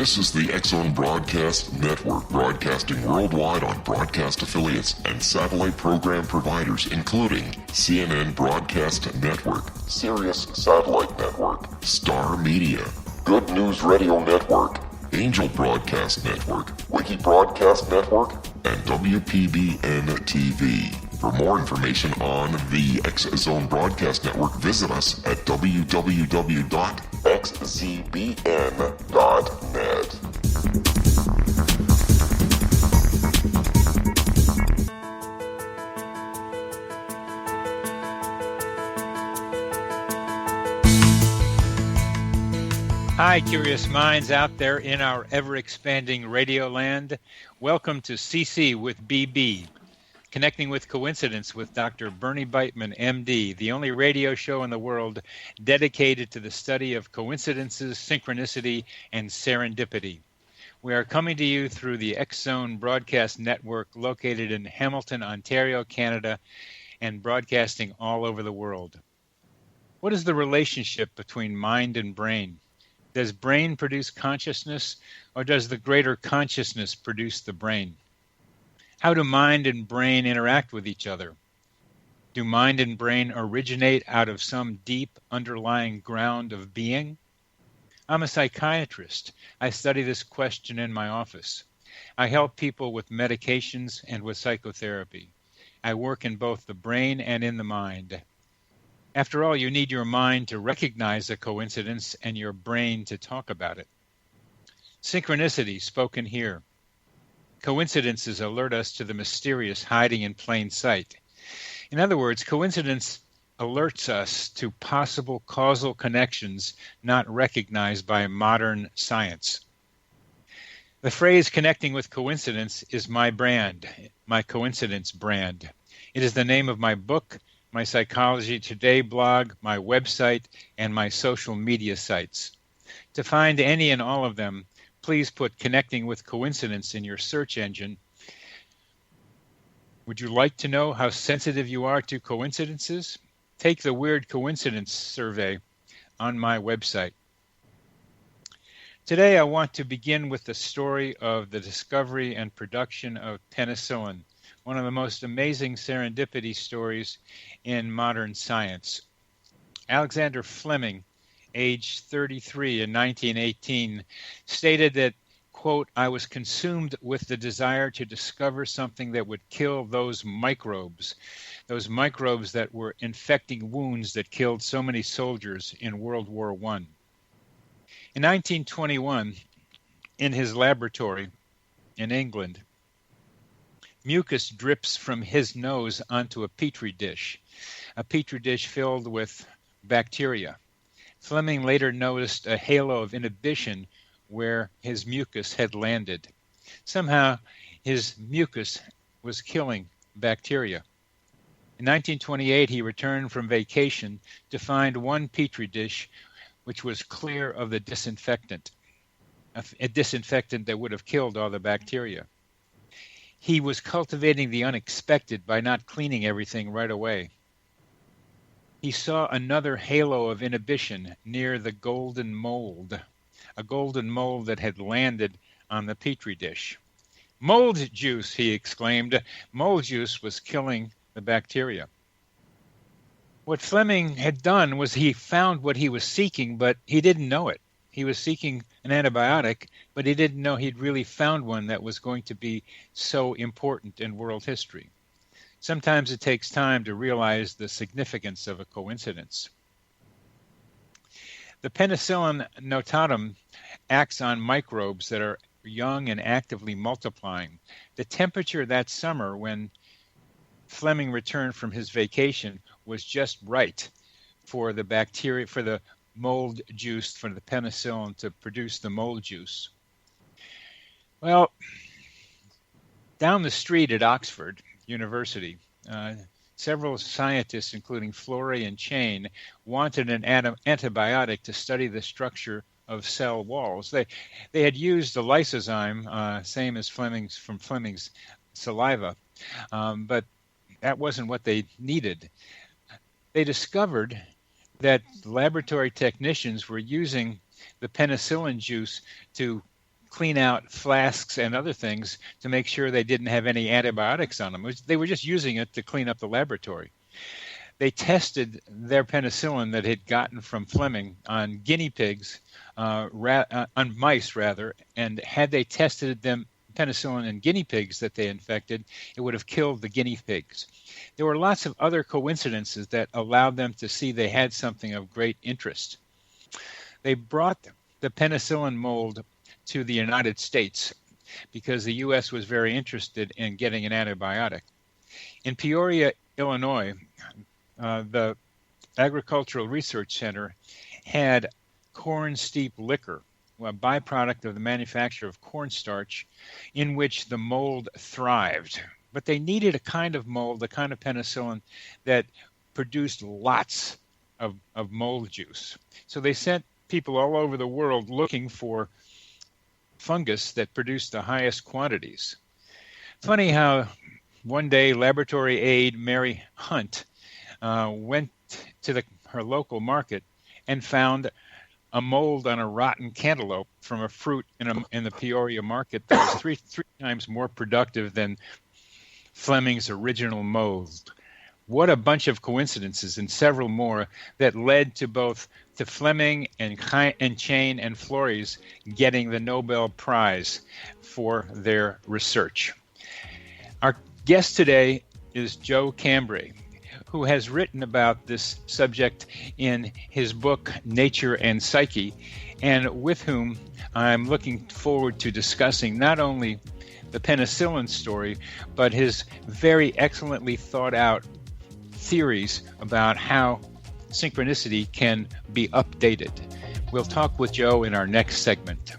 This is the X-Zone Broadcast Network, broadcasting worldwide on broadcast affiliates and satellite program providers, including CNN Broadcast Network, Sirius Satellite Network, Star Media, Good News Radio Network, Angel Broadcast Network, Wiki Broadcast Network, and WPBN TV. For more information on the X-Zone Broadcast Network, visit us at www.xzbn.net. Hi, curious minds out there in our ever-expanding radio land. Welcome to CC with BB, Connecting with Coincidence with Dr. Bernie Beitman, MD, the only radio show in the world dedicated to the study of coincidences, synchronicity, and serendipity. We are coming to you through the X-Zone Broadcast Network located in Hamilton, Ontario, Canada, and broadcasting all over the world. What is the relationship between mind and brain? Does brain produce consciousness, or does the greater consciousness produce the brain? How do mind and brain interact with each other? Do mind and brain originate out of some deep underlying ground of being? I'm a psychiatrist. I study this question in my office. I help people with medications and with psychotherapy. I work in both the brain and in the mind. After all, you need your mind to recognize a coincidence and your brain to talk about it. Synchronicity, spoken here. Coincidences alert us to the mysterious hiding in plain sight. In other words, coincidence alerts us to possible causal connections not recognized by modern science. The phrase connecting with coincidence is my brand, my coincidence brand. It is the name of my book, my Psychology Today blog, my website, and my social media sites. To find any and all of them, please put Connecting with Coincidence in your search engine. Would you like to know how sensitive you are to coincidences? Take the Weird Coincidence survey on my website. Today I want to begin with the story of the discovery and production of penicillin, one of the most amazing serendipity stories in modern science. Alexander Fleming, age 33 in 1918, stated that, quote, I was consumed with the desire to discover something that would kill those microbes that were infecting wounds that killed so many soldiers in World War I. In 1921, in his laboratory in England, mucus drips from his nose onto a petri dish filled with bacteria. Fleming later noticed a halo of inhibition where his mucus had landed. Somehow, his mucus was killing bacteria. In 1928, he returned from vacation to find one petri dish which was clear of the disinfectant, a disinfectant that would have killed all the bacteria. He was cultivating the unexpected by not cleaning everything right away. He saw another halo of inhibition near the golden mold, a golden mold that had landed on the petri dish. Mold juice, he exclaimed. Mold juice was killing the bacteria. What Fleming had done was he found what he was seeking, but he didn't know it. He was seeking an antibiotic, but he didn't know he'd really found one that was going to be so important in world history. Sometimes it takes time to realize the significance of a coincidence. The penicillin notatum acts on microbes that are young and actively multiplying. The temperature that summer when Fleming returned from his vacation was just right for the bacteria, for the mold juice, for the penicillin to produce the mold juice. Well, down the street at Oxford University, several scientists, including Florey and Chain, wanted an antibiotic to study the structure of cell walls. They had used the lysozyme, same as Fleming's saliva, but that wasn't what they needed. They discovered that laboratory technicians were using the penicillin juice to clean out flasks and other things to make sure they didn't have any antibiotics on them. They were just using it to clean up the laboratory. They tested their penicillin that had gotten from Fleming on guinea pigs, on mice rather, and had they tested them penicillin in guinea pigs that they infected, it would have killed the guinea pigs. There were lots of other coincidences that allowed them to see they had something of great interest. They brought the penicillin mold to the United States because the U.S. was very interested in getting an antibiotic. In Peoria, Illinois, the Agricultural Research Center had corn steep liquor, a byproduct of the manufacture of cornstarch, in which the mold thrived. But they needed a kind of mold, a kind of penicillin that produced lots of mold juice. So they sent people all over the world looking for fungus that produced the highest quantities. Funny how one day laboratory aide Mary Hunt went to her local market and found a mold on a rotten cantaloupe from a fruit in the Peoria market that was three times more productive than Fleming's original mold. What a bunch of coincidences, and several more that led to both to Fleming and Chain and Flores getting the Nobel Prize for their research. Our guest today is Joe Cambray, who has written about this subject in his book, Nature and Psyche, and with whom I'm looking forward to discussing not only the penicillin story, but his very excellently thought out theories about how synchronicity can be updated. We'll talk with Joe in our next segment.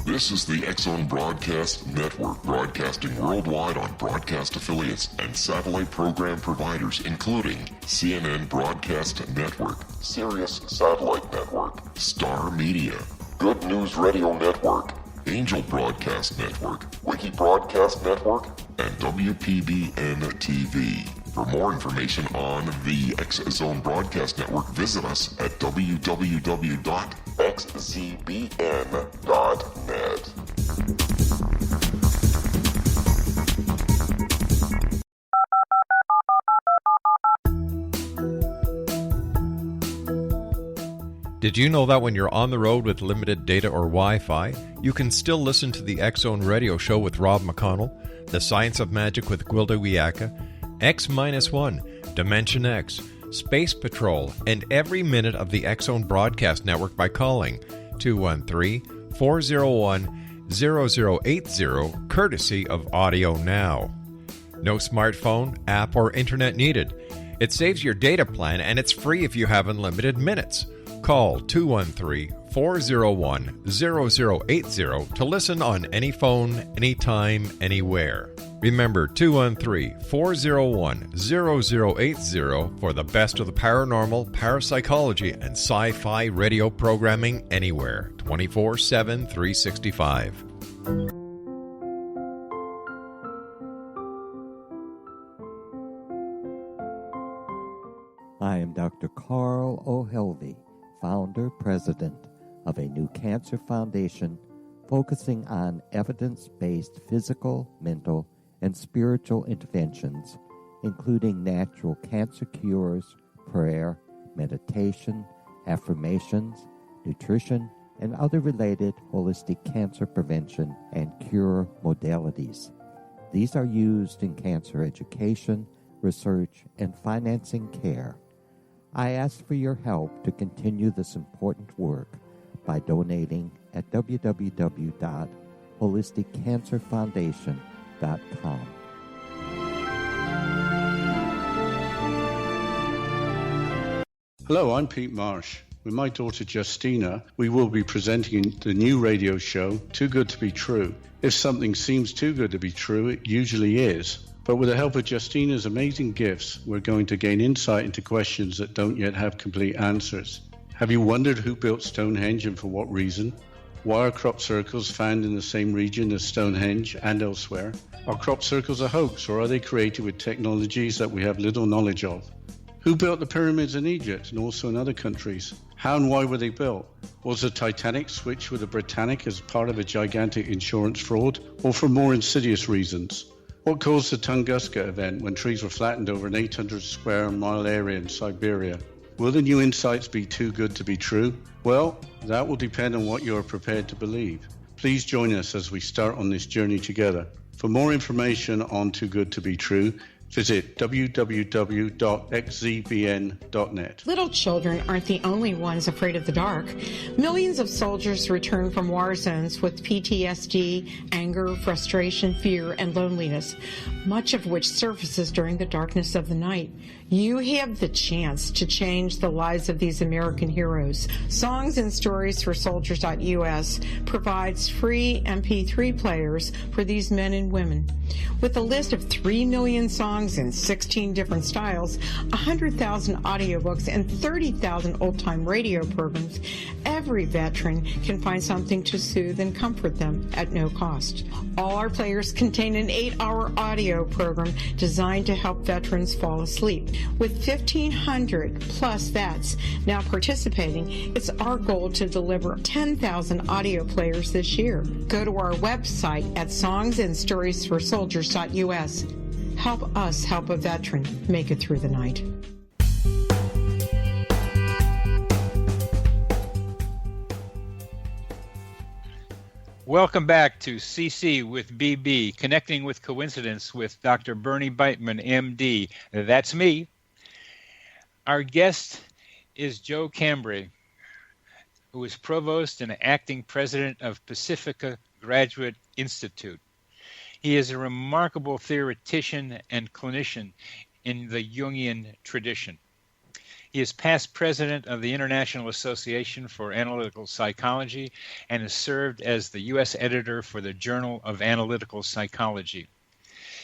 This is the X-Zone Broadcast Network, broadcasting worldwide on broadcast affiliates and satellite program providers, including CNN Broadcast Network, Sirius Satellite Network, Star Media, Good News Radio Network, Angel Broadcast Network, Wiki Broadcast Network, and WPBN TV. For more information on the X-Zone Broadcast Network, visit us at www.xzbn.net. Did you know that when you're on the road with limited data or Wi-Fi, you can still listen to the X-Zone Radio Show with Rob McConnell, The Science of Magic with Gwilda Wiyaka, X-1, Dimension X, Space Patrol, and every minute of the X-Zone Broadcast Network by calling 213-401-0080, courtesy of Audio Now. No smartphone, app, or internet needed. It saves your data plan, and it's free if you have unlimited minutes. Call 213-401-0080 to listen on any phone, anytime, anywhere. Remember 213-401-0080 for the best of the paranormal, parapsychology, and sci-fi radio programming anywhere, 24/7, 365. I am Dr. Carl O'Helvey, founder, president of a new cancer foundation focusing on evidence-based physical, mental, and spiritual interventions, including natural cancer cures, prayer, meditation, affirmations, nutrition, and other related holistic cancer prevention and cure modalities. These are used in cancer education, research, and financing care. I ask for your help to continue this important work by donating at www.holisticcancerfoundation.com. Hello, I'm Pete Marsh. With my daughter Justina, we will be presenting the new radio show, Too Good to Be True. If something seems too good to be true, it usually is. But with the help of Justina's amazing gifts, we're going to gain insight into questions that don't yet have complete answers. Have you wondered who built Stonehenge and for what reason? Why are crop circles found in the same region as Stonehenge and elsewhere? Are crop circles a hoax, or are they created with technologies that we have little knowledge of? Who built the pyramids in Egypt and also in other countries? How and why were they built? Was the Titanic switched with the Britannic as part of a gigantic insurance fraud, or for more insidious reasons? What caused the Tunguska event when trees were flattened over an 800 square mile area in Siberia? Will the new insights be too good to be true? Well, that will depend on what you are prepared to believe. Please join us as we start on this journey together. For more information on Too Good to Be True, visit www.xzbn.net. Little children aren't the only ones afraid of the dark. Millions of soldiers return from war zones with PTSD, anger, frustration, fear, and loneliness, much of which surfaces during the darkness of the night. You have the chance to change the lives of these American heroes. Songs and Stories for Soldiers.us provides free MP3 players for these men and women. With a list of 3 million songs in 16 different styles, 100,000 audiobooks, and 30,000 old-time radio programs, every veteran can find something to soothe and comfort them at no cost. All our players contain an 8-hour audio program designed to help veterans fall asleep. With 1,500 plus vets now participating, it's our goal to deliver 10,000 audio players this year. Go to our website at songsandstoriesforsoldiers.us. Help us help a veteran make it through the night. Welcome back to CC with BB, Connecting with Coincidence with Dr. Bernie Beitman, MD. That's me. Our guest is Joe Cambray, who is Provost and Acting President of Pacifica Graduate Institute. He is a remarkable theoretician and clinician in the Jungian tradition. He is past president of the International Association for Analytical Psychology and has served as the U.S. editor for the Journal of Analytical Psychology.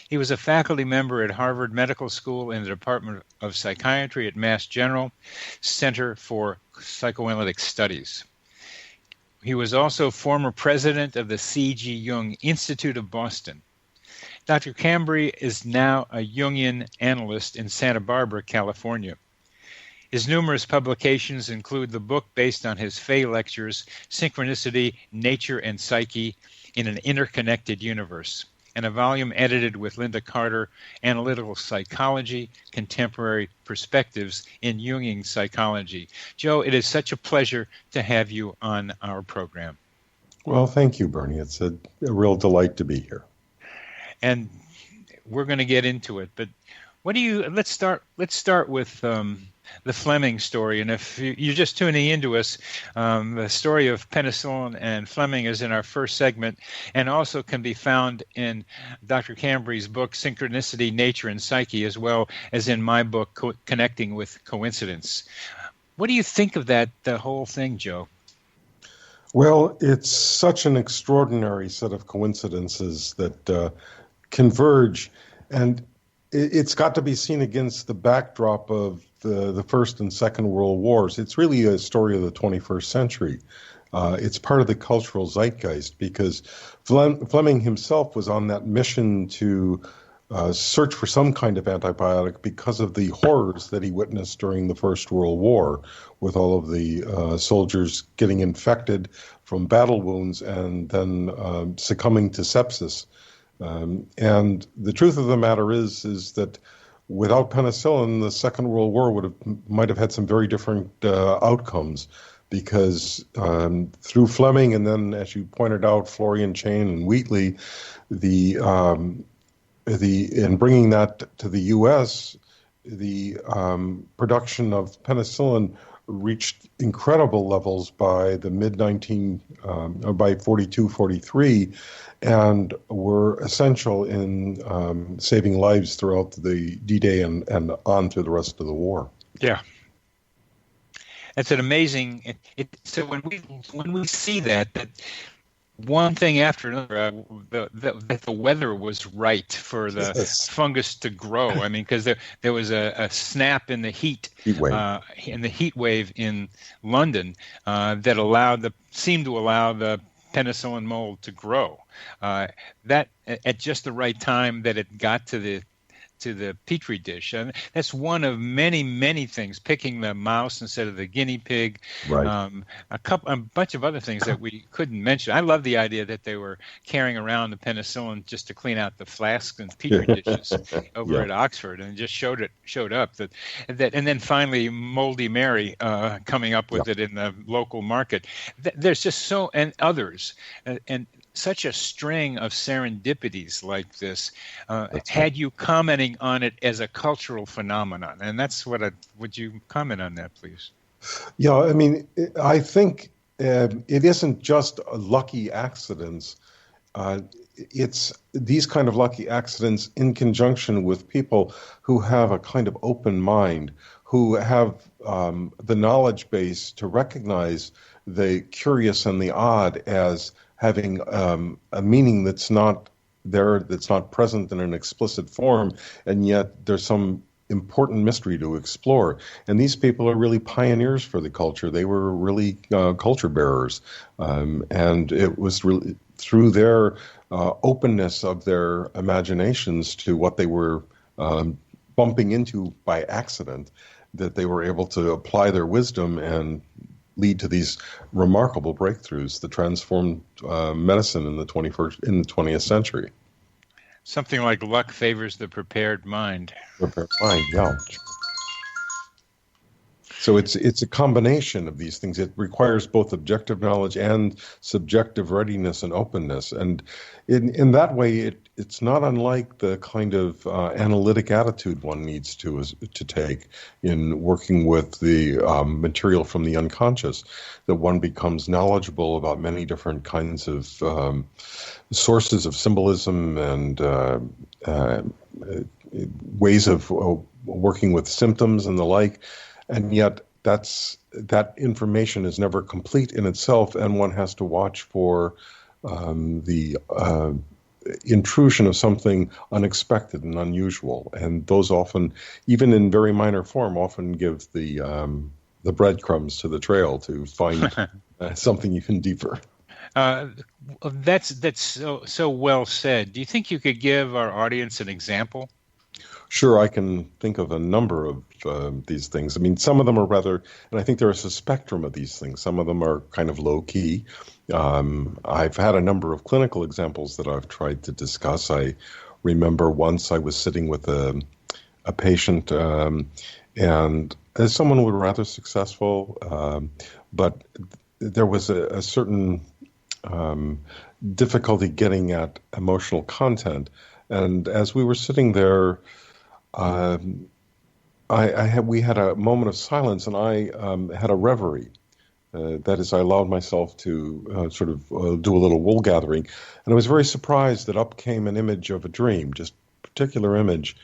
He was a faculty member at Harvard Medical School in the Department of Psychiatry at Mass General Center for Psychoanalytic Studies. He was also former president of the C.G. Jung Institute of Boston. Dr. Cambray is now a Jungian analyst in Santa Barbara, California. His numerous publications include the book based on his Fay Lectures, Synchronicity, Nature and Psyche in an Interconnected Universe, and a volume edited with Linda Carter, Analytical Psychology, Contemporary Perspectives in Jungian Psychology. Joe, it is such a pleasure to have you on our program. Well, thank you, Bernie. It's a real delight to be here. And we're going to get into it, but let's start with the Fleming story. And if you're just tuning into us, the story of penicillin and Fleming is in our first segment and also can be found in Dr. Cambray's book, Synchronicity, Nature and Psyche, as well as in my book, Connecting with Coincidence. What do you think of the whole thing, Joe? Well, it's such an extraordinary set of coincidences that converge, and it's got to be seen against the backdrop of the First and Second World Wars. It's really a story of the 21st century. It's part of the cultural zeitgeist because Fleming himself was on that mission to search for some kind of antibiotic because of the horrors that he witnessed during the First World War, with all of the soldiers getting infected from battle wounds and then succumbing to sepsis. And the truth of the matter is that without penicillin, the Second World War might have had some very different outcomes, because through Fleming and then, as you pointed out, Florian Chain and Wheatley, in bringing that to the U.S., the production of penicillin reached incredible levels by the by 42, 43, and were essential in saving lives throughout the D-Day and on through the rest of the war. Yeah. That's an amazing. So when we see that one thing after another, the weather was right for the fungus to grow. I mean, because there was a snap in the heat wave in London that seemed to allow the penicillin mold to grow. That at just the right time that it got to the petri dish, and that's one of many, many things. Picking the mouse instead of the guinea pig, right. A bunch of other things that we couldn't mention. I love the idea that they were carrying around the penicillin just to clean out the flasks and petri dishes over at Oxford, and just showed up that, and then finally Moldy Mary coming up with it in the local market. There's just and others, and such a string of serendipities like this. Had you commenting on it as a cultural phenomenon, and that's what would you comment on that, please? Yeah, I mean, I think it isn't just lucky accidents. It's these kind of lucky accidents in conjunction with people who have a kind of open mind, who have the knowledge base to recognize the curious and the odd as having a meaning that's not there, that's not present in an explicit form, and yet there's some important mystery to explore. And these people are really pioneers for the culture. They were really culture bearers. And it was really through their openness of their imaginations to what they were bumping into by accident that they were able to apply their wisdom and lead to these remarkable breakthroughs that transformed medicine in the 20th century. Something like luck favors the prepared mind. Prepared mind, yeah. So it's a combination of these things. It requires both objective knowledge and subjective readiness and openness. And in that way, it's not unlike the kind of analytic attitude one needs to take in working with the material from the unconscious, that one becomes knowledgeable about many different kinds of sources of symbolism and ways of working with symptoms and the like. And yet that information is never complete in itself, and one has to watch for the intrusion of something unexpected and unusual. And those often, even in very minor form, often give the breadcrumbs to the trail to find something even deeper. That's so well said. Do you think you could give our audience an example? Sure, I can think of a number of these things. I mean, some of them are rather, and I think there is a spectrum of these things. Some of them are kind of low-key. I've had a number of clinical examples that I've tried to discuss. I remember once I was sitting with a patient, and as someone who was rather successful, but there was a certain difficulty getting at emotional content. And as we were sitting there, we had a moment of silence, and I had a reverie. That is, I allowed myself to sort of do a little wool gathering, and I was very surprised that up came an image of a dream, just a particular image,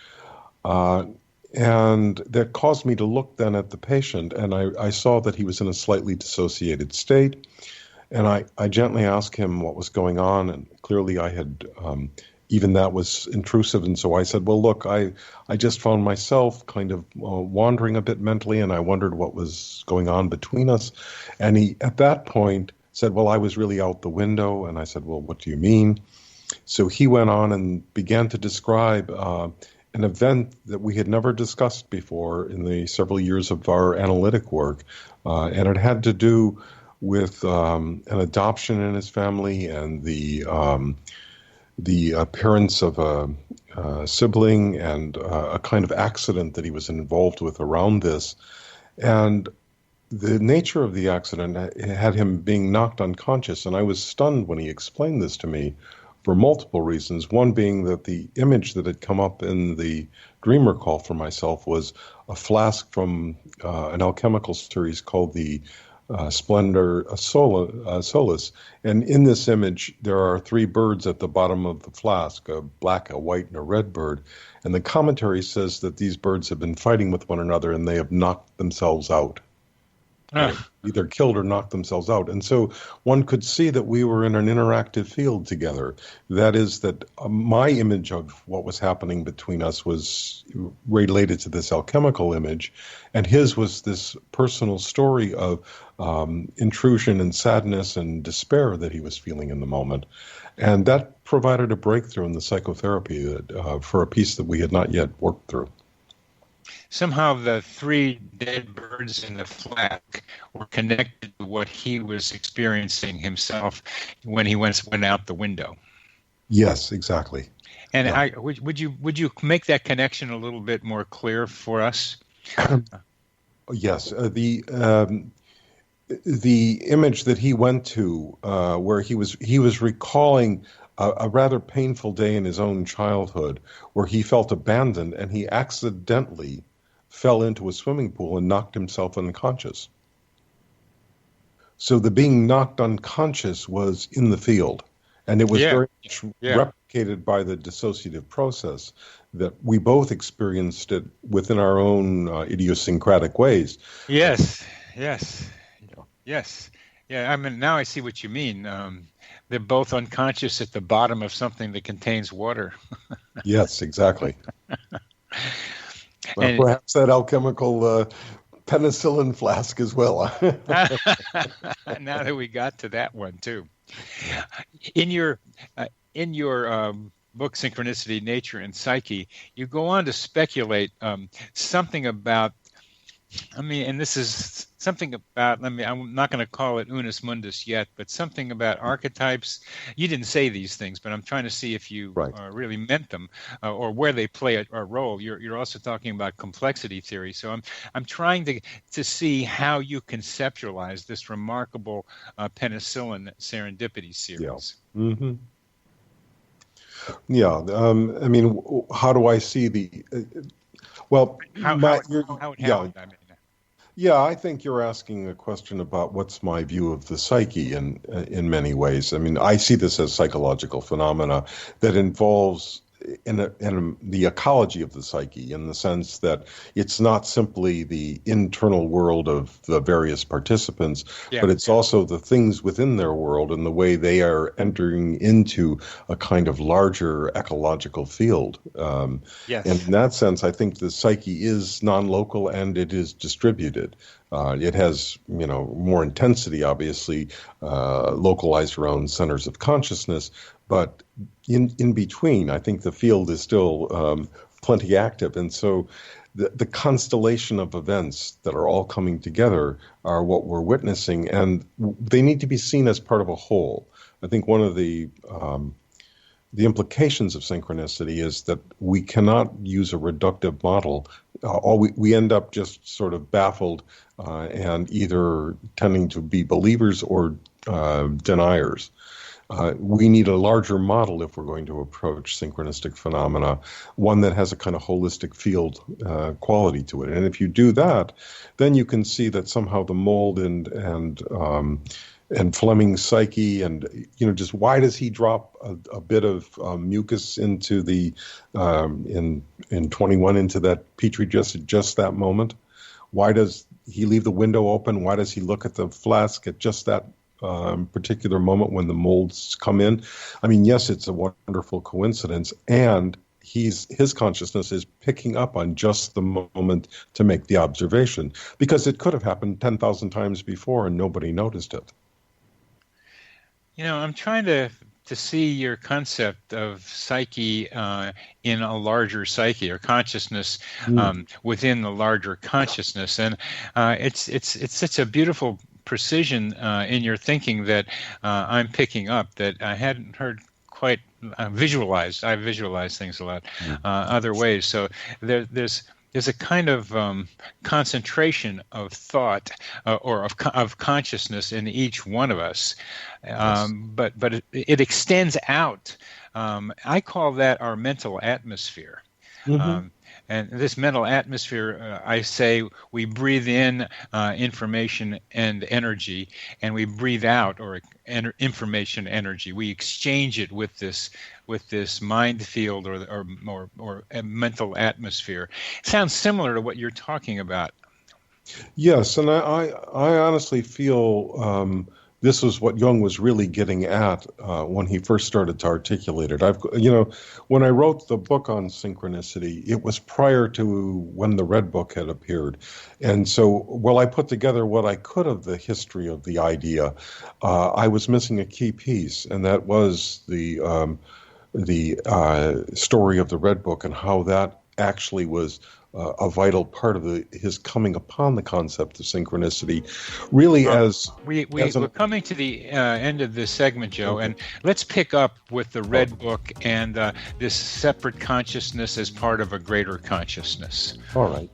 and that caused me to look then at the patient, and I saw that he was in a slightly dissociated state, and I gently asked him what was going on, and clearly I had even that was intrusive. And so I said, well, look, I just found myself kind of wandering a bit mentally, and I wondered what was going on between us. And he, at that point, said, well, I was really out the window. And I said, well, what do you mean? So he went on and began to describe an event that we had never discussed before in the several years of our analytic work. And it had to do with an adoption in his family and the appearance of a sibling and a kind of accident that he was involved with around this. And the nature of the accident had him being knocked unconscious. And I was stunned when he explained this to me for multiple reasons. One being that the image that had come up in the dream recall for myself was a flask from an alchemical series called the Splendor Solus. And in this image, there are 3 birds at the bottom of the flask, a black, a white, and a red bird. And the commentary says that these birds have been fighting with one another and they have knocked themselves out. either killed or knocked themselves out. And so one could see that we were in an interactive field together. That is that my image of what was happening between us was related to this alchemical image, and his was this personal story of intrusion and sadness and despair that he was feeling in the moment. And that provided a breakthrough in the psychotherapy for a piece that we had not yet worked through. Somehow the three dead birds in the flask were connected to what he was experiencing himself when he went out the window. Yes, exactly. And yeah. Would you make that connection a little bit more clear for us? Yes, the image that he went to, where he was recalling a rather painful day in his own childhood, where he felt abandoned and he accidentally fell into a swimming pool and knocked himself unconscious. So the being knocked unconscious was in the field, and it was very much replicated by the dissociative process that we both experienced it within our own idiosyncratic ways. Yes. Yeah, I mean, now I see what you mean. They're both unconscious at the bottom of something that contains water. Yes, exactly. Well, perhaps that alchemical penicillin flask as well. Now that we got to that one too, in your book Synchronicity, Nature, and Psyche, you go on to speculate something about. I mean, and this is something about, I'm not going to call it unus mundus yet, but something about archetypes. You didn't say these things, but I'm trying to see if you really meant them or where they play a role. You're also talking about complexity theory. So I'm trying to see how you conceptualize this remarkable penicillin serendipity series. Yeah. Mm-hmm. Yeah. I mean, how do I see the... Well, how it happened, I mean. Yeah, I think you're asking a question about what's my view of the psyche in many ways. I mean, I see this as psychological phenomena that involves in the ecology of the psyche, in the sense that it's not simply the internal world of the various participants, but it's also the things within their world and the way they are entering into a kind of larger ecological field. And in that sense, I think the psyche is non-local and it is distributed. It has, more intensity, obviously, localized around centers of consciousness, but in between, I think the field is still plenty active. And so the constellation of events that are all coming together are what we're witnessing, and they need to be seen as part of a whole. I think one of the implications of synchronicity is that we cannot use a reductive model. We end up just sort of baffled and either tending to be believers or deniers. We need a larger model if we're going to approach synchronistic phenomena, one that has a kind of holistic field quality to it. And if you do that, then you can see that somehow the mold and Fleming's psyche, and just why does he drop a bit of mucus into the in 21 into that petri dish at just that moment? Why does he leave the window open? Why does he look at the flask at just that particular moment when the molds come in? I mean, yes, it's a wonderful coincidence, and his consciousness is picking up on just the moment to make the observation, because it could have happened 10,000 times before and nobody noticed it. I'm trying to see your concept of psyche in a larger psyche, or consciousness within the larger consciousness, and it's such a beautiful precision in your thinking that I'm picking up that I hadn't heard quite visualized. I visualize things a lot other ways. So there's a kind of concentration of thought or of consciousness in each one of us, but it extends out. I call that our mental atmosphere. Mm-hmm. And this mental atmosphere, I say, we breathe in information and energy, and we breathe out information energy. We exchange it with this mind field or a mental atmosphere. It sounds similar to what you're talking about. Yes, and I honestly feel this is what Jung was really getting at when he first started to articulate it. When I wrote the book on synchronicity, it was prior to when the Red Book had appeared, and so while I put together what I could of the history of the idea, I was missing a key piece, and that was the story of the Red Book and how that actually was a vital part of his coming upon the concept of synchronicity, really we're coming to the end of this segment, Joe, and let's pick up with the Red Book and this separate consciousness as part of a greater consciousness. All right.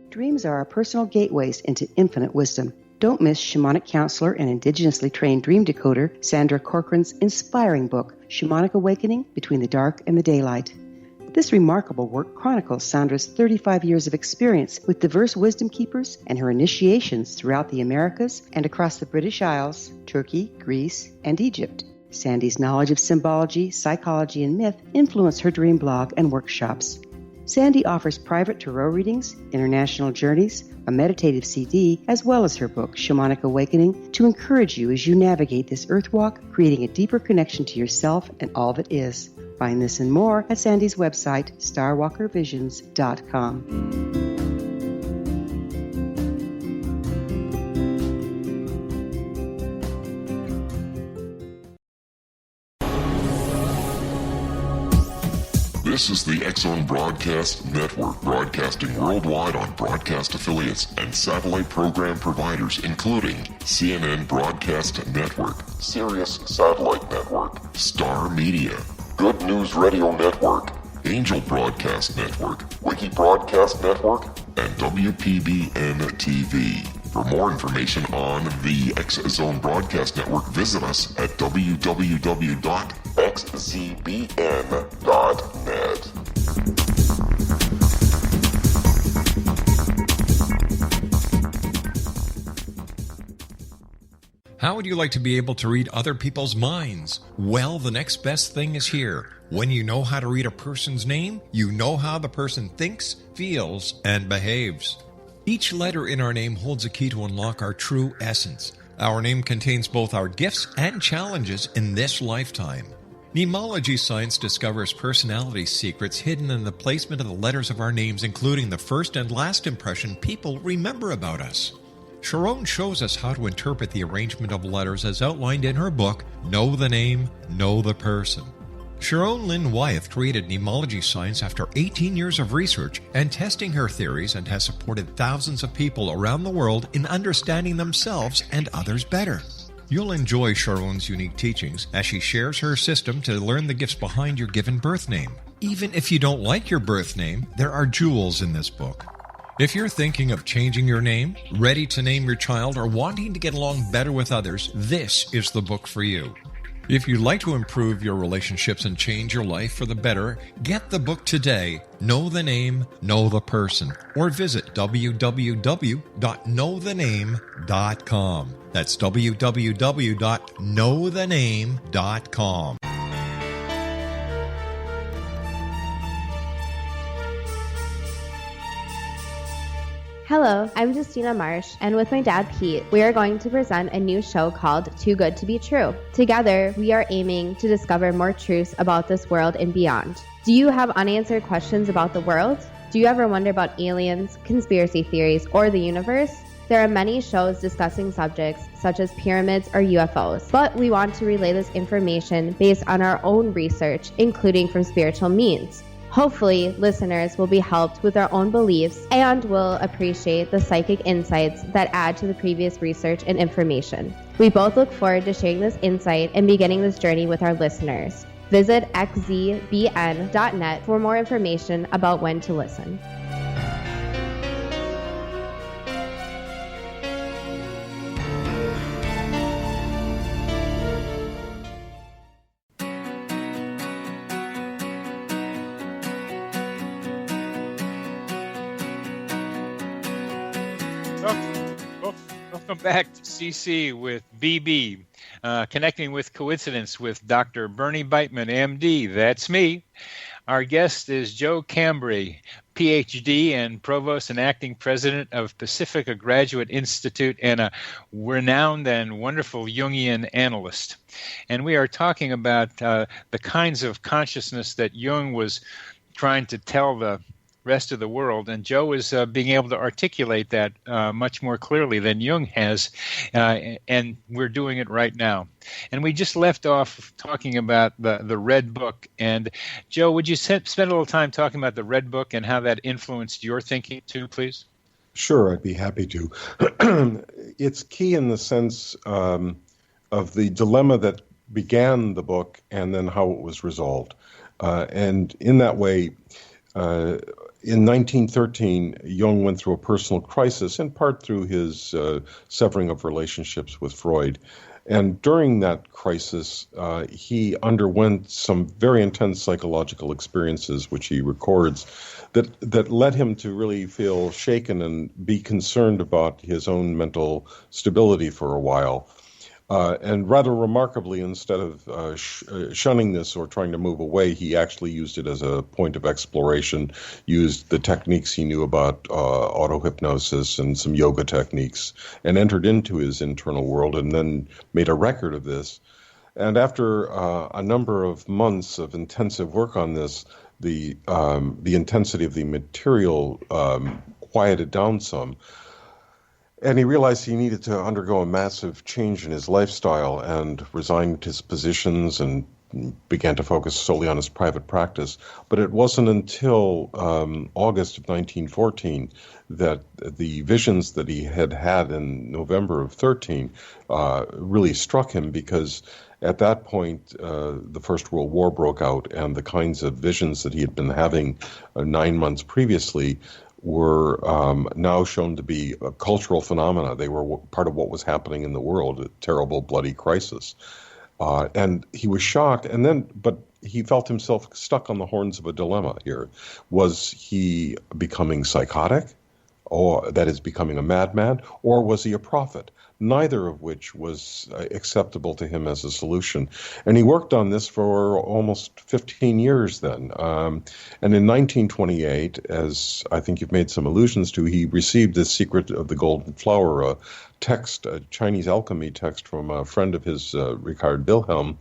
Dreams are our personal gateways into infinite wisdom. Don't miss shamanic counselor and indigenously trained dream decoder Sandra Corcoran's inspiring book, Shamanic Awakening Between the Dark and the Daylight. This remarkable work chronicles Sandra's 35 years of experience with diverse wisdom keepers and her initiations throughout the Americas and across the British Isles, Turkey, Greece, and Egypt. Sandy's knowledge of symbology, psychology, and myth influence her dream blog and workshops. Sandy offers private tarot readings, international journeys, a meditative CD, as well as her book, Shamanic Awakening, to encourage you as you navigate this earth walk, creating a deeper connection to yourself and all that is. Find this and more at Sandy's website, starwalkervisions.com. This is the X-Zone Broadcast Network, broadcasting worldwide on broadcast affiliates and satellite program providers, including CNN Broadcast Network, Sirius Satellite Network, Star Media, Good News Radio Network, Angel Broadcast Network, Wiki Broadcast Network, and WPBN TV. For more information on the X-Zone Broadcast Network, visit us at www.xzbn.net. How would you like to be able to read other people's minds? Well, the next best thing is here. When you know how to read a person's name, you know how the person thinks, feels, and behaves. Each letter in our name holds a key to unlock our true essence. Our name contains both our gifts and challenges in this lifetime. Mnemology science discovers personality secrets hidden in the placement of the letters of our names, including the first and last impression people remember about us. Sharon shows us how to interpret the arrangement of letters as outlined in her book, Know the Name, Know the Person. Sharon Lynn Wyeth created mnemology science after 18 years of research and testing her theories, and has supported thousands of people around the world in understanding themselves and others better. You'll enjoy Sharon's unique teachings as she shares her system to learn the gifts behind your given birth name. Even if you don't like your birth name, there are jewels in this book. If you're thinking of changing your name, ready to name your child, or wanting to get along better with others, this is the book for you. If you'd like to improve your relationships and change your life for the better, get the book today, Know the Name, Know the Person, or visit www.knowthename.com. That's www.knowthename.com. Hello, I'm Justina Marsh, and with my dad Pete, we are going to present a new show called Too Good to Be True. Together, we are aiming to discover more truths about this world and beyond. Do you have unanswered questions about the world? Do you ever wonder about aliens, conspiracy theories, or the universe? There are many shows discussing subjects such as pyramids or UFOs, but we want to relay this information based on our own research, including from spiritual means. Hopefully, listeners will be helped with their own beliefs and will appreciate the psychic insights that add to the previous research and information. We both look forward to sharing this insight and beginning this journey with our listeners. Visit xzbn.net for more information about when to listen. back to CC with BB, connecting with coincidence with Dr. Bernie Beitman, MD. That's me. Our guest is Joe Cambray, Ph.D. and Provost and Acting President of Pacifica Graduate Institute and a renowned and wonderful Jungian analyst. And we are talking about the kinds of consciousness that Jung was trying to tell the rest of the world, and Joe is being able to articulate that much more clearly than Jung has, and we're doing it right now. And we just left off talking about the Red Book, and Joe, would you spend a little time talking about the Red Book and how that influenced your thinking too, please? Sure, I'd be happy to. It's key in the sense of the dilemma that began the book and then how it was resolved. And in that way, in 1913, Jung went through a personal crisis, in part through his severing of relationships with Freud. And during that crisis, he underwent some very intense psychological experiences, which he records, that led him to really feel shaken and be concerned about his own mental stability for a while. And rather remarkably, instead of shunning this or trying to move away, he actually used it as a point of exploration, used the techniques he knew about auto-hypnosis and some yoga techniques, and entered into his internal world and then made a record of this. And after a number of months of intensive work on this, the intensity of the material quieted down some. And he realized he needed to undergo a massive change in his lifestyle and resigned his positions and began to focus solely on his private practice. But it wasn't until August of 1914 that the visions that he had had in November of 13 really struck him, because at that point, the First World War broke out, and the kinds of visions that he had been having 9 months previously were now shown to be a cultural phenomena. They were part of what was happening in the world, a terrible, bloody crisis. And he was shocked, but he felt himself stuck on the horns of a dilemma here. Was he becoming psychotic, or that is, becoming a madman, or was he a prophet? Neither of which was acceptable to him as a solution. And he worked on this for almost 15 years then. And in 1928, as I think you've made some allusions to, he received The Secret of the Golden Flower, a text, a Chinese alchemy text from a friend of his, Richard Wilhelm,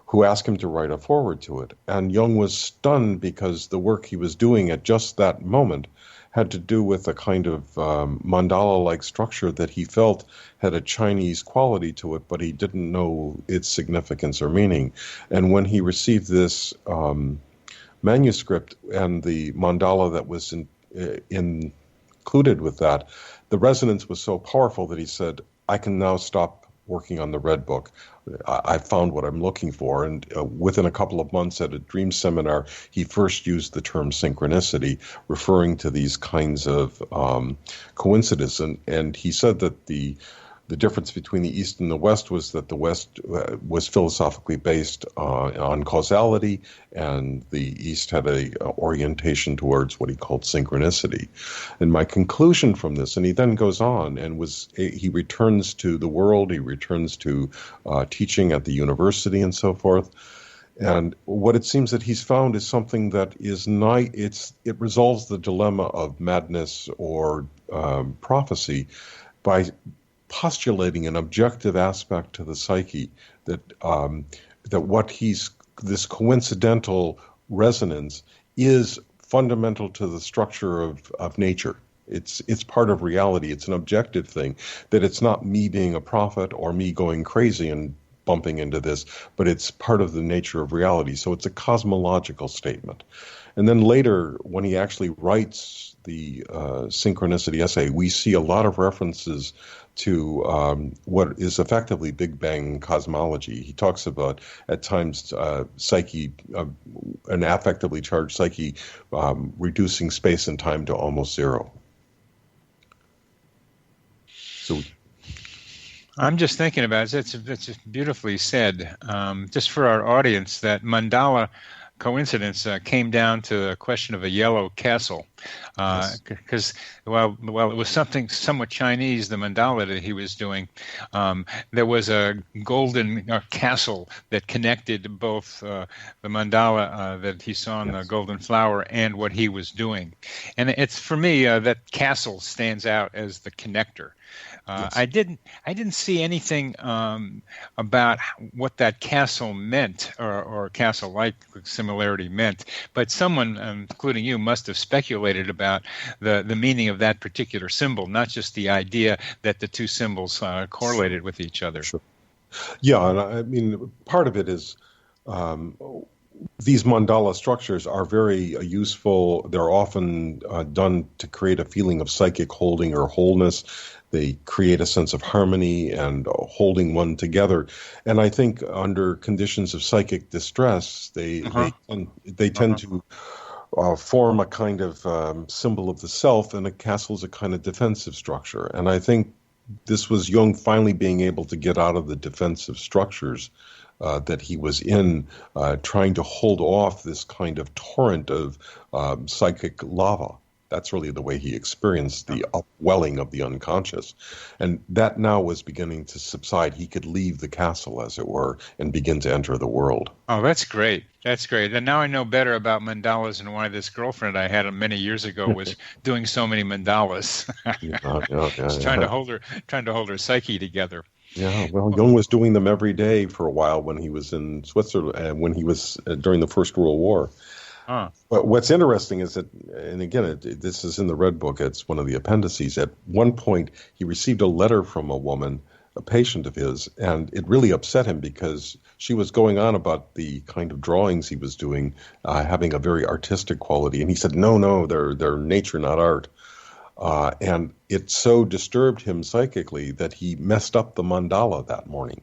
who asked him to write a foreword to it. And Jung was stunned because the work he was doing at just that moment had to do with a kind of mandala-like structure that he felt had a Chinese quality to it, but he didn't know its significance or meaning. And when he received this manuscript and the mandala that was included with that, the resonance was so powerful that he said, I can now stop working on the Red Book. I found what I'm looking for. And within a couple of months at a dream seminar, he first used the term synchronicity, referring to these kinds of coincidences. And he said that the difference between the East and the West was that the West was philosophically based on causality, and the East had a orientation towards what he called synchronicity. And my conclusion from this, and he then goes on and he returns to the world, he returns to teaching at the university and so forth. And what it seems that he's found is something that is it resolves the dilemma of madness or prophecy by postulating an objective aspect to the psyche, that this coincidental resonance is fundamental to the structure of nature. It's part of reality. It's an objective thing, that it's not me being a prophet or me going crazy and bumping into this, but it's part of the nature of reality. So it's a cosmological statement. And then later, when he actually writes the synchronicity essay, we see a lot of references to what is effectively Big Bang cosmology. He talks about, at times, psyche, an affectively charged psyche, reducing space and time to almost zero. So, I'm just thinking about it. It's beautifully said. Just for our audience, that mandala coincidence came down to the question of a yellow castle, because well, it was something somewhat Chinese. The mandala that he was doing, there was a golden castle that connected both the mandala that he saw in the golden flower and what he was doing, and it's for me that castle stands out as the connector. I didn't see anything about what that castle meant or castle-like similarity meant, but someone, including you, must have speculated about the meaning of that particular symbol, not just the idea that the two symbols correlated with each other. Sure. Yeah, and I mean, part of it is these mandala structures are very useful. They're often done to create a feeling of psychic holding or wholeness. They create a sense of harmony and holding one together. And I think under conditions of psychic distress, they tend to form a kind of symbol of the self, and a castle is a kind of defensive structure. And I think this was Jung finally being able to get out of the defensive structures that he was in, trying to hold off this kind of torrent of psychic lava. That's really the way he experienced the upwelling of the unconscious. And that now was beginning to subside. He could leave the castle, as it were, and begin to enter the world. Oh, that's great. That's great. And now I know better about mandalas and why this girlfriend I had many years ago was doing so many mandalas. Just trying to hold her psyche together. Yeah, well, Jung was doing them every day for a while when he was in Switzerland, when he was during the First World War. But what's interesting is that, and again, this is in the Red Book, it's one of the appendices, at one point he received a letter from a woman, a patient of his, and it really upset him because she was going on about the kind of drawings he was doing, having a very artistic quality. And he said, no, they're nature, not art. And it so disturbed him psychically that he messed up the mandala that morning.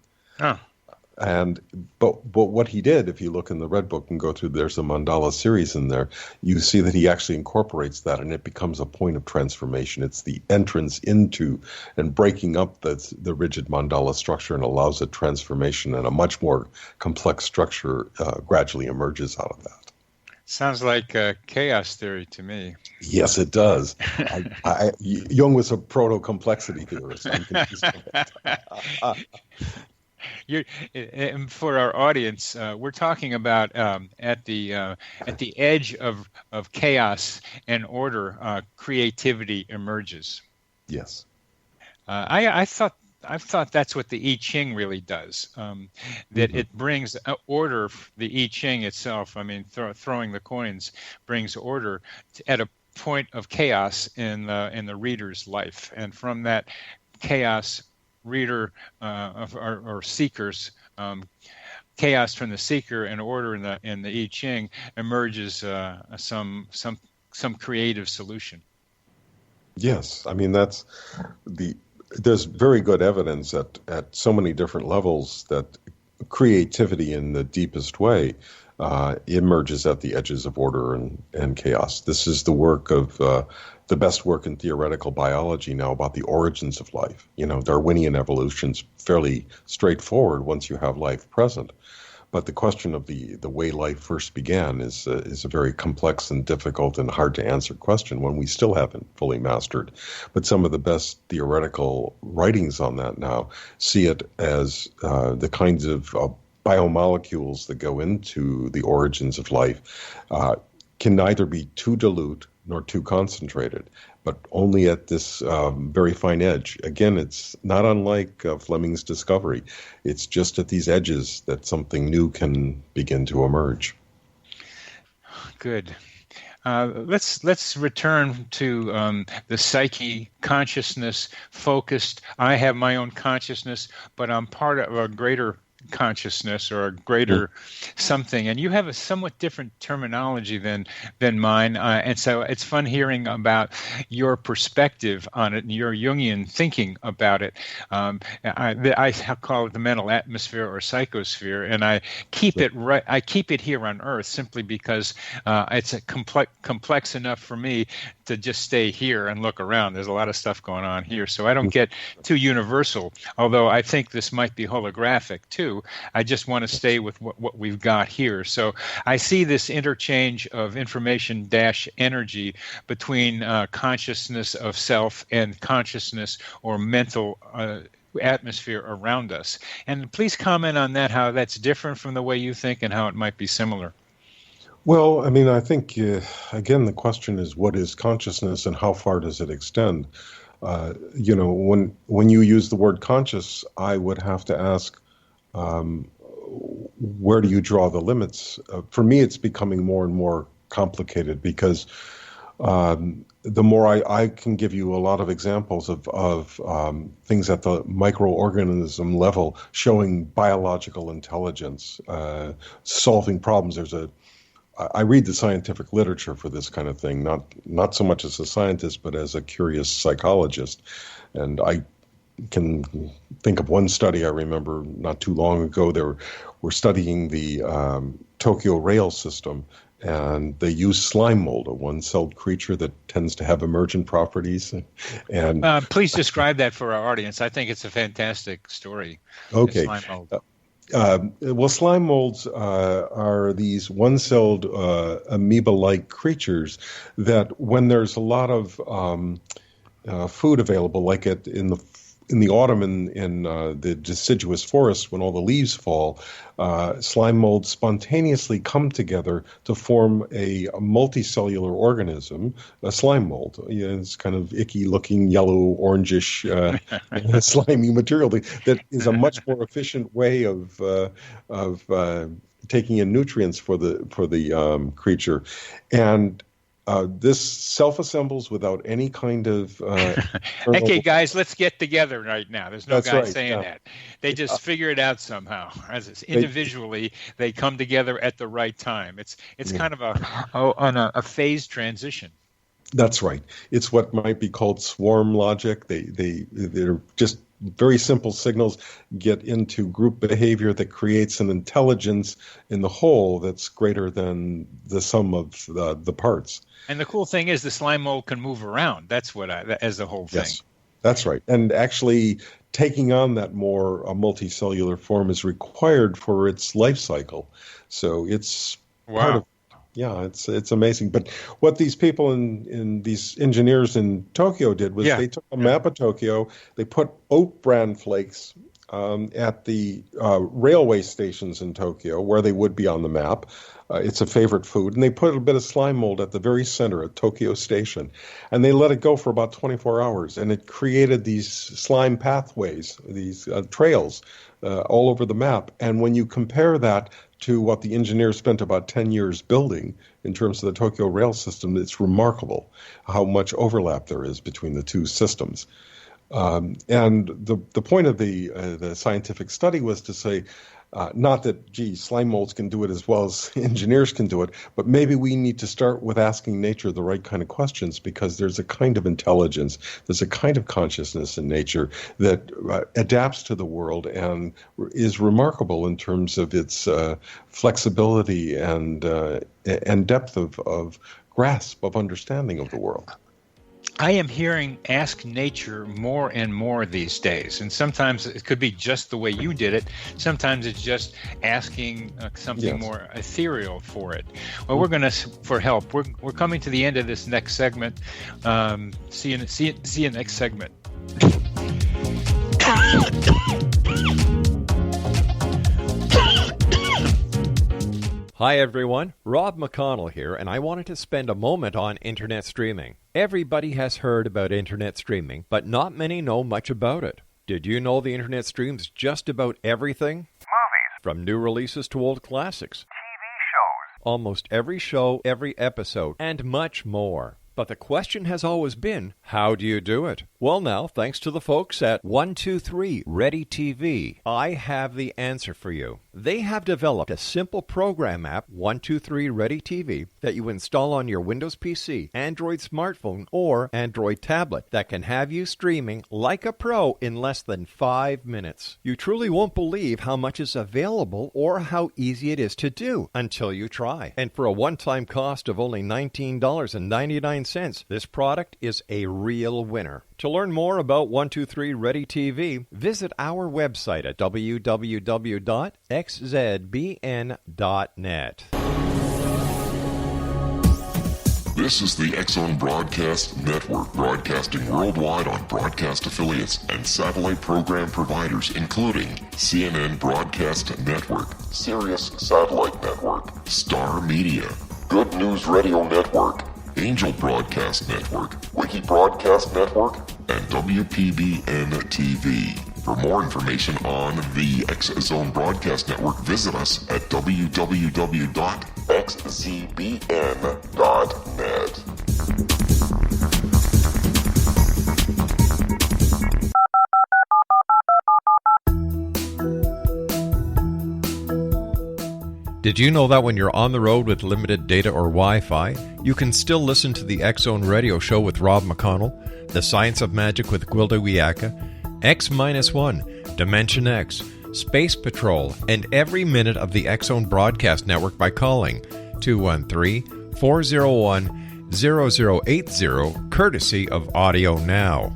But what he did, if you look in the Red Book and go through, there's a mandala series in there, you see that he actually incorporates that, and it becomes a point of transformation. It's the entrance into and breaking up the rigid mandala structure, and allows a transformation, and a much more complex structure gradually emerges out of that. Sounds like chaos theory to me. Yes, it does. Jung was a proto-complexity theorist. I'm confused by that. For our audience, we're talking about at the edge of chaos and order, creativity emerges. Yes. I thought that's what the I Ching really does. That it brings order. The I Ching itself, I mean, throwing the coins brings order at a point of chaos in the reader's life, and from that chaos, reader or seekers, chaos from the seeker and order in the I Ching emerges some creative solution. Yes, I mean there's very good evidence at so many different levels that creativity in the deepest way emerges at the edges of order and chaos. This is the work of the best work in theoretical biology now about the origins of life. Darwinian evolution's fairly straightforward once you have life present. But the question of the way life first began is a very complex and difficult and hard to answer question, one we still haven't fully mastered. But some of the best theoretical writings on that now see it as the kinds of biomolecules that go into the origins of life can neither be too dilute nor too concentrated, but only at this very fine edge. Again, it's not unlike Fleming's discovery. It's just at these edges that something new can begin to emerge. Good. Let's return to the psyche, consciousness, focused. I have my own consciousness, but I'm part of a greater consciousness or a greater something, and you have a somewhat different terminology than mine, and so it's fun hearing about your perspective on it and your Jungian thinking about it. I call it the mental atmosphere or psychosphere, and I keep it right. I keep it here on Earth simply because it's complex enough for me to just stay here and look around. There's a lot of stuff going on here. So I don't get too universal, although I think this might be holographic too. I just want to stay with what we've got here. So I see this interchange of information - energy between consciousness of self and consciousness or mental atmosphere around us. And please comment on that, how that's different from the way you think and how it might be similar. Well, I mean, I think, again, the question is, what is consciousness and how far does it extend? When you use the word conscious, I would have to ask, where do you draw the limits? For me, it's becoming more and more complicated because the more I can give you a lot of examples of things at the microorganism level showing biological intelligence, solving problems. I read the scientific literature for this kind of thing, not so much as a scientist, but as a curious psychologist. And I can think of one study I remember not too long ago. They were studying the Tokyo rail system, and they use slime mold, a one-celled creature that tends to have emergent properties. And please describe that for our audience. I think it's a fantastic story. Okay. Slime mold. Well, slime molds are these one-celled amoeba-like creatures that, when there's a lot of food available, like in the autumn in the deciduous forest, when all the leaves fall, slime molds spontaneously come together to form a multicellular organism, a slime mold. It's kind of icky-looking, yellow, orangish, slimy material that is a much more efficient way of taking in nutrients for the creature, and this self-assembles without any kind of... Okay, guys, let's get together right now. There's no That's guy right, saying that. They just figure it out somehow. Individually, they come together at the right time. It's kind of a phase transition. That's right. It's what might be called swarm logic. They're just very simple signals get into group behavior that creates an intelligence in the whole that's greater than the sum of the parts. And the cool thing is the slime mold can move around. That's as the whole thing. Yes, that's right. And actually taking on that more multicellular form is required for its life cycle. So it's part of... Yeah, it's amazing. But what these people in these engineers in Tokyo did was they took a map of Tokyo, they put oat bran flakes at the railway stations in Tokyo, where they would be on the map. It's a favorite food. And they put a bit of slime mold at the very center at Tokyo Station. And they let it go for about 24 hours. And it created these slime pathways, these trails all over the map. And when you compare that to what the engineers spent about 10 years building in terms of the Tokyo rail system, it's remarkable how much overlap there is between the two systems. And the point of the scientific study was to say, not that, slime molds can do it as well as engineers can do it, but maybe we need to start with asking nature the right kind of questions, because there's a kind of intelligence, there's a kind of consciousness in nature that adapts to the world and is remarkable in terms of its flexibility and depth of grasp of understanding of the world. I am hearing ask nature more and more these days. And sometimes it could be just the way you did it. Sometimes it's just asking something more ethereal for it. Well, we're going to, for help, we're coming to the end of this next segment. See you next segment. Hi everyone, Rob McConnell here, and I wanted to spend a moment on internet streaming. Everybody has heard about internet streaming, but not many know much about it. Did you know the internet streams just about everything? Movies. From new releases to old classics. TV shows. Almost every show, every episode, and much more. But the question has always been, how do you do it? Well now, thanks to the folks at 123 Ready TV, I have the answer for you. They have developed a simple program app, 123 Ready TV, that you install on your Windows PC, Android smartphone, or Android tablet that can have you streaming like a pro in less than 5 minutes. You truly won't believe how much is available or how easy it is to do until you try. And for a one-time cost of only $19.99, cents. This product is a real winner. To learn more about 123 Ready TV, visit our website at www.xzbn.net. This is the X-Zone Broadcast Network, broadcasting worldwide on broadcast affiliates and satellite program providers, including CNN Broadcast Network, Sirius Satellite Network, Star Media, Good News Radio Network, Angel Broadcast Network, Wiki Broadcast Network, and WPBN TV. For more information on the X-Zone Broadcast Network, visit us at www.xzbn.net. Did you know that when you're on the road with limited data or Wi-Fi, you can still listen to the X-Zone Radio Show with Rob McConnell, The Science of Magic with Gwilda Wiyaka, X-1, Dimension X, Space Patrol, and every minute of the X-Zone Broadcast Network by calling 213-401-0080, courtesy of Audio Now.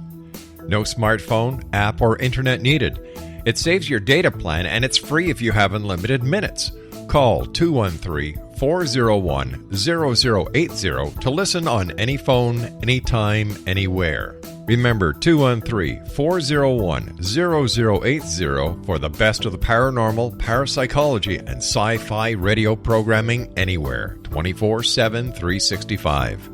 No smartphone, app, or internet needed. It saves your data plan, and it's free if you have unlimited minutes. Call 213-401-0080 to listen on any phone, anytime, anywhere. Remember 213-401-0080 for the best of the paranormal, parapsychology, and sci-fi radio programming anywhere, 24/7, 365.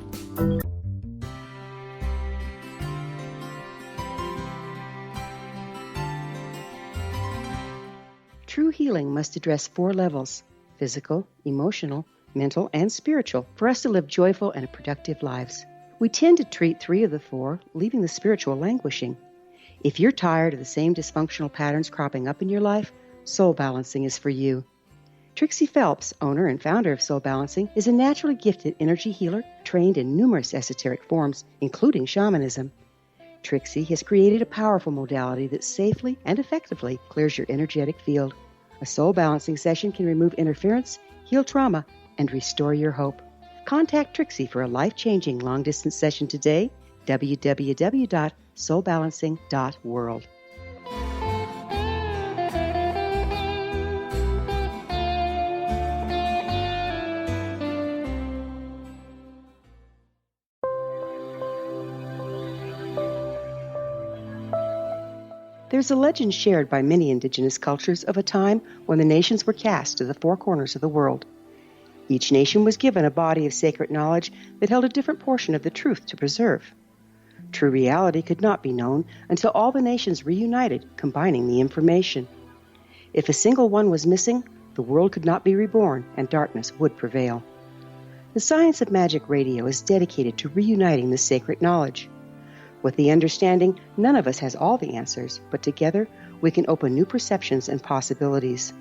True healing must address 4 levels: physical, emotional, mental, and spiritual, for us to live joyful and productive lives. We tend to treat 3 of the 4, leaving the spiritual languishing. If you're tired of the same dysfunctional patterns cropping up in your life, Soul Balancing is for you. Trixie Phelps, owner and founder of Soul Balancing, is a naturally gifted energy healer trained in numerous esoteric forms, including shamanism. Trixie has created a powerful modality that safely and effectively clears your energetic field. A Soul Balancing session can remove interference, heal trauma, and restore your hope. Contact Trixie for a life-changing long-distance session today, www.soulbalancing.world. There's a legend shared by many indigenous cultures of a time when the nations were cast to the 4 corners of the world. Each nation was given a body of sacred knowledge that held a different portion of the truth to preserve. True reality could not be known until all the nations reunited, combining the information. If a single one was missing, the world could not be reborn and darkness would prevail. The Science of Magic Radio is dedicated to reuniting the sacred knowledge. With the understanding, none of us has all the answers, but together we can open new perceptions and possibilities.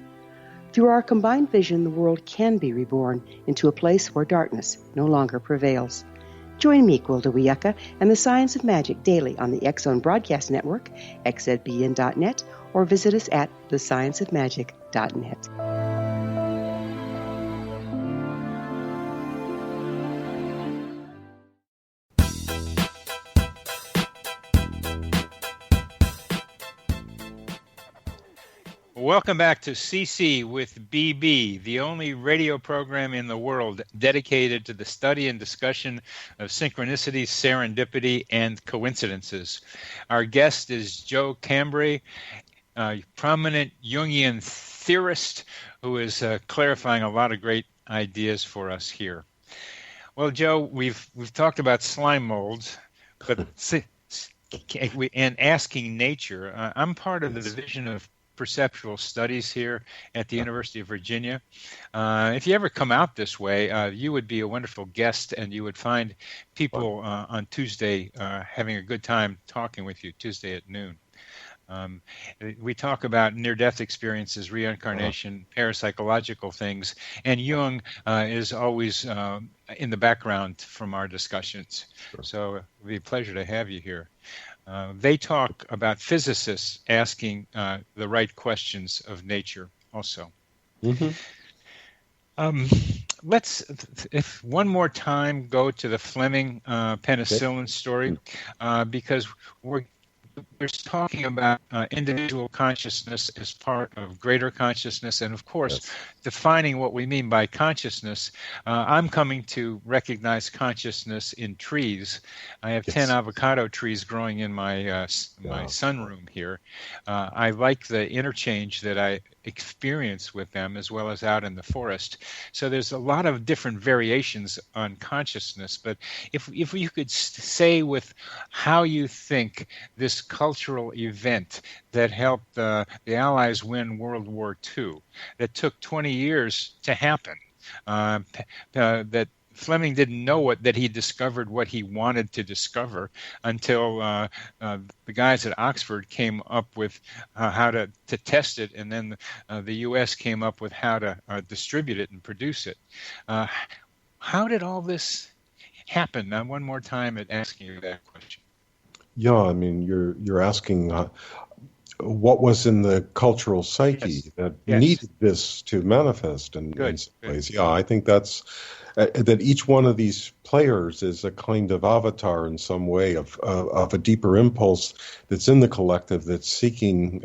Through our combined vision, the world can be reborn into a place where darkness no longer prevails. Join me, Gwilda Wiyaka, and the Science of Magic daily on the X-Zone Broadcast Network, xzbn.net, or visit us at thescienceofmagic.net. Welcome back to CC with BB, the only radio program in the world dedicated to the study and discussion of synchronicity, serendipity, and coincidences. Our guest is Joe Cambray, a prominent Jungian theorist who is clarifying a lot of great ideas for us here. Well, Joe, we've talked about slime molds, but and asking nature. I'm part of the division of perceptual studies here at the University of Virginia. If you ever come out this way, you would be a wonderful guest, and you would find people on Tuesday having a good time talking with you, Tuesday at noon. We talk about near-death experiences, reincarnation, parapsychological things, and Jung is always in the background from our discussions. Sure. So it would be a pleasure to have you here. They talk about physicists asking the right questions of nature also. Mm-hmm. let's, if one more time, go to the Fleming penicillin story, because we're talking about individual consciousness as part of greater consciousness, and of course, defining what we mean by consciousness. I'm coming to recognize consciousness in trees. I have 10 avocado trees growing in my my sunroom here. I like the interchange that I experience with them, as well as out in the forest. So there's a lot of different variations on consciousness. But if you could say with how you think this cultural event that helped the Allies win World War II, that took 20 years to happen, that Fleming didn't know that he discovered what he wanted to discover until the guys at Oxford came up with how to test it, and then the U.S. came up with how to distribute it and produce it. How did all this happen? Now, one more time at asking you that question. Yeah, I mean, you're asking what was in the cultural psyche that needed this to manifest in some ways. Yeah, I think that's that each one of these players is a kind of avatar in some way of a deeper impulse that's in the collective that's seeking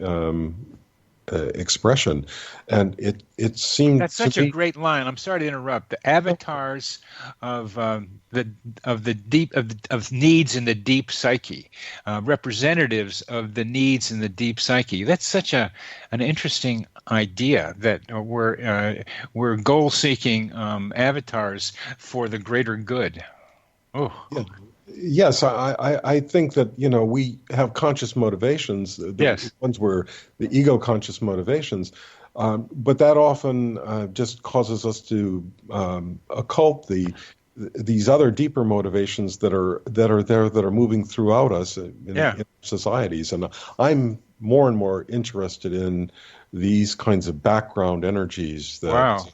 expression, and it seemed that's such a great line. I'm sorry to interrupt. The avatars of the deep of needs in the deep psyche, representatives of the needs in the deep psyche. That's such an interesting idea that we're goal seeking avatars for the greater good. Oh. Yeah. Yes, I think that, we have conscious motivations. The ones were the ego-conscious motivations, but that often just causes us to occult these other deeper motivations that are there, that are moving throughout us in societies. And I'm more and more interested in these kinds of background energies that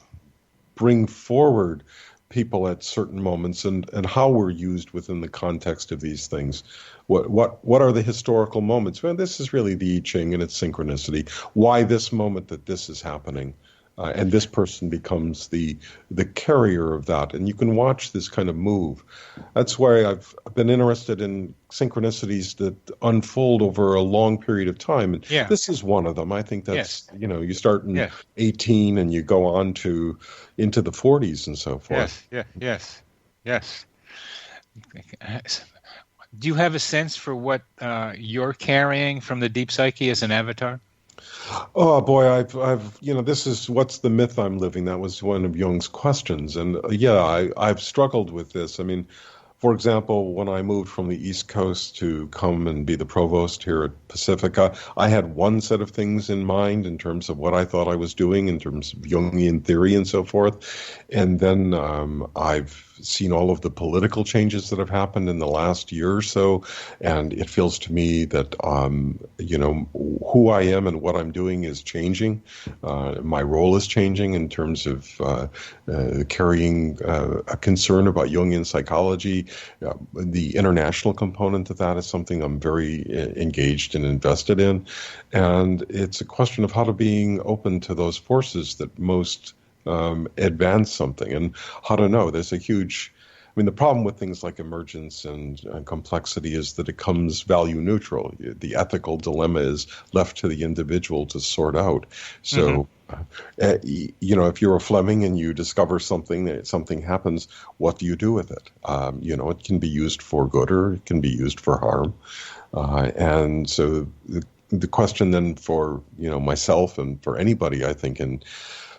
bring forward people at certain moments, and how we're used within the context of these things. What are the historical moments? Well, this is really the I Ching and its synchronicity. Why this moment that this is happening, and this person becomes the carrier of that, and you can watch this kind of move. That's why I've been interested in synchronicities that unfold over a long period of time, and this is one of them. I think that's you start in 18 and you go on into the 40s and so forth. Yes. Do you have a sense for what you're carrying from the deep psyche as an avatar? Oh boy, I've this is what's the myth I'm living. That was one of Jung's questions, and I've struggled with this. I mean, for example, when I moved from the East Coast to come and be the provost here at Pacifica, I had one set of things in mind in terms of what I thought I was doing in terms of Jungian theory and so forth. And then I've seen all of the political changes that have happened in the last year or so, and it feels to me that who I am and what I'm doing is changing. My role is changing in terms of carrying a concern about Jungian psychology. The international component of that is something I'm very engaged and invested in, and it's a question of how to being open to those forces that most advance something, and how to know. There's a huge, the problem with things like emergence and complexity is that it comes value neutral. The ethical dilemma is left to the individual to sort out. So, if you're a Fleming and you discover something happens, what do you do with it? It can be used for good or it can be used for harm. And so the question then for, myself and for anybody, I think, in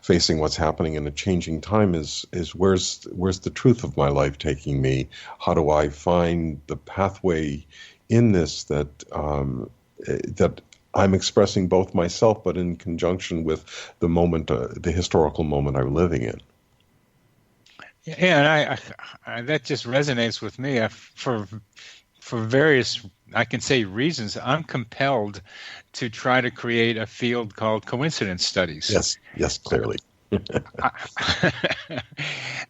facing what's happening in a changing time is where's the truth of my life taking me? How do I find the pathway in this that I'm expressing both myself, but in conjunction with the moment, the historical moment I'm living in? Yeah, and that just resonates with me. For various, I can say, reasons, I'm compelled to try to create a field called coincidence studies. Yes, clearly.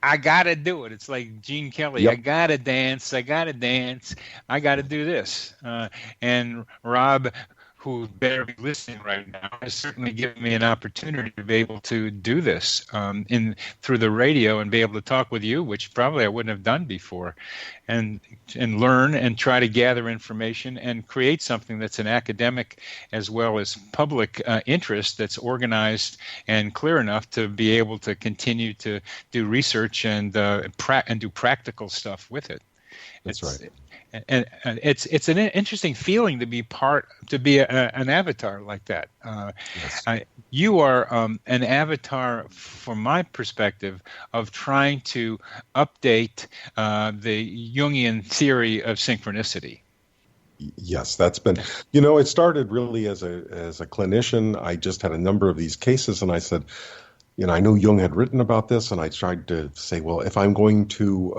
I gotta do it. It's like Gene Kelly. I gotta dance. I gotta do this. And Rob, who better be listening right now has certainly given me an opportunity to be able to do this through the radio and be able to talk with you, which probably I wouldn't have done before, and learn and try to gather information and create something that's an academic as well as public interest that's organized and clear enough to be able to continue to do research and do practical stuff with it. That's right. And it's an interesting feeling to be an avatar like that. Yes. You are an avatar, from my perspective, of trying to update the Jungian theory of synchronicity. Yes, that's been, it started really as a clinician. I just had a number of these cases, and I said, I knew Jung had written about this, and I tried to say, well, if I'm going to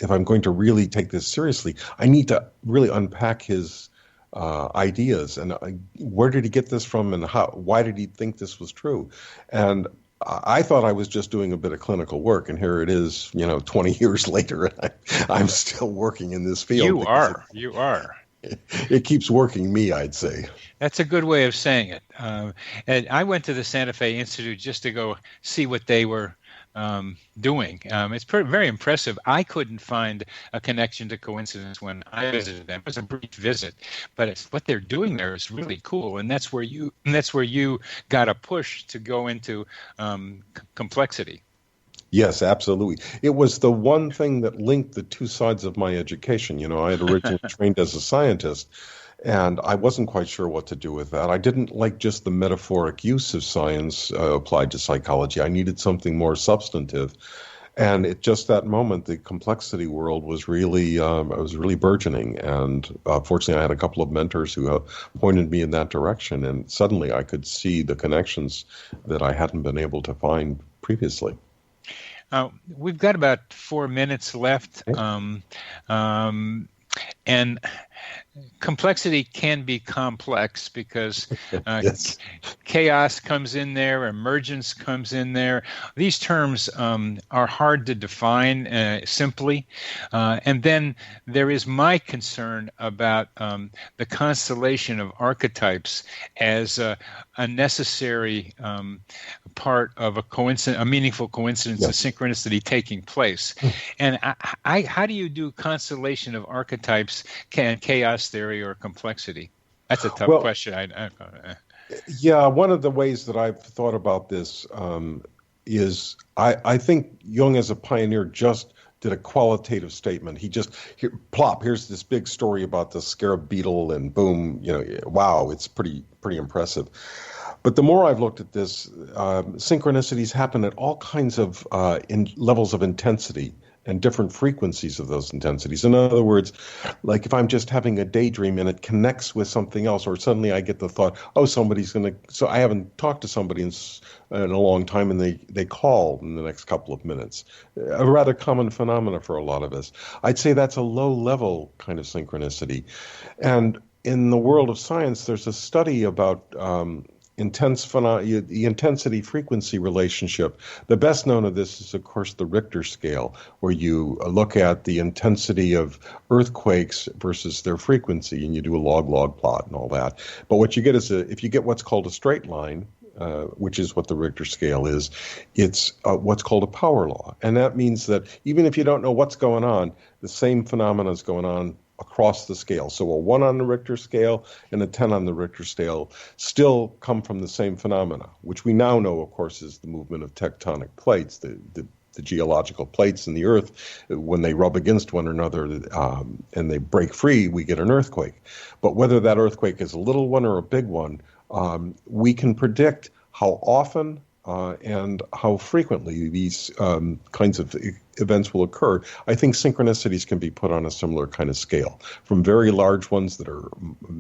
really take this seriously, I need to really unpack his ideas, and where did he get this from, and why did he think this was true? And I thought I was just doing a bit of clinical work, and here it is, 20 years later, and I'm still working in this field. You are. It keeps working me, I'd say. That's a good way of saying it. And I went to the Santa Fe Institute just to go see what they were doing. It's very impressive. I couldn't find a connection to coincidence when I visited them. It was a brief visit, but what they're doing there is really cool, and that's where you got a push to go into complexity. Yes, absolutely. It was the one thing that linked the two sides of my education. I had originally trained as a scientist, and I wasn't quite sure what to do with that. I didn't like just the metaphoric use of science applied to psychology. I needed something more substantive. And at just that moment, the complexity world was really burgeoning. And fortunately, I had a couple of mentors who pointed me in that direction. And suddenly I could see the connections that I hadn't been able to find previously. We've got about 4 minutes left, and complexity can be complex because Yes. chaos comes in there, emergence comes in there. These terms are hard to define simply. And then there is my concern about the constellation of archetypes as a necessary part of a meaningful coincidence, Yes. of synchronicity taking place. And how do you do constellation of archetypes, chaos theory or complexity? That's a tough question. Yeah, one of the ways that I've thought about this is I think Jung as a pioneer just did a qualitative statement. He just, here's this big story about the scarab beetle, and boom, wow, it's pretty impressive. But the more I've looked at this, synchronicities happen at all kinds of levels of intensity and different frequencies of those intensities. In other words, like if I'm just having a daydream and it connects with something else, or suddenly I get the thought, so I haven't talked to somebody in a long time, and they call in the next couple of minutes. A rather common phenomena for a lot of us. I'd say that's a low-level kind of synchronicity. And in the world of science, there's a study about the intensity-frequency relationship. The best known of this is, of course, the Richter scale, where you look at the intensity of earthquakes versus their frequency, and you do a log-log plot and all that. But what you get is, if you get what's called a straight line, which is what the Richter scale is, it's what's called a power law. And that means that even if you don't know what's going on, the same phenomena is going on across the scale. So a 1 on the Richter scale and a 10 on the Richter scale still come from the same phenomena, which we now know, of course, is the movement of tectonic plates, the geological plates in the earth. When they rub against one another and they break free, we get an earthquake. But whether that earthquake is a little one or a big one, we can predict how often and how frequently these kinds of events will occur. I think synchronicities can be put on a similar kind of scale, from very large ones that are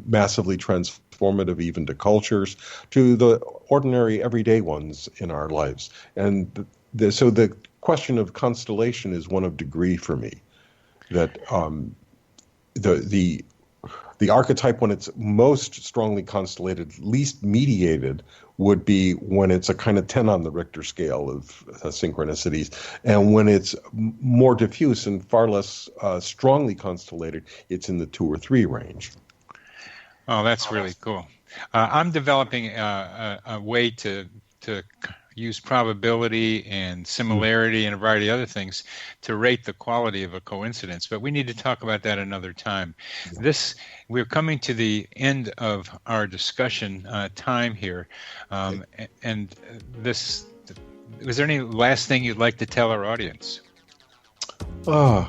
massively transformative even to cultures, to the ordinary everyday ones in our lives. And so the question of constellation is one of degree for me. That the archetype, when it's most strongly constellated, least mediated, would be when it's a kind of 10 on the Richter scale of synchronicities. And when it's more diffuse and far less strongly constellated, it's in the 2 or 3 range. Oh, that's really cool. I'm developing a way to use probability and similarity and a variety of other things to rate the quality of a coincidence. But we need to talk about that another time. We're coming to the end of our discussion time here. And was there any last thing you'd like to tell our audience? I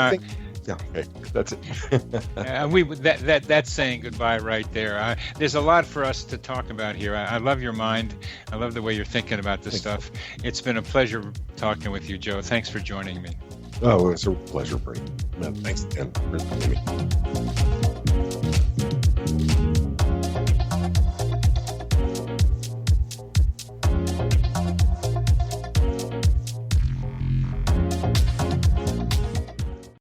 think... Yeah, okay, that's it. That's saying goodbye right there. There's a lot for us to talk about here. I love your mind. I love the way you're thinking about this stuff. It's been a pleasure talking with you, Joe. Thanks for joining me. Oh, it's a pleasure, Brady. Thanks again for having me.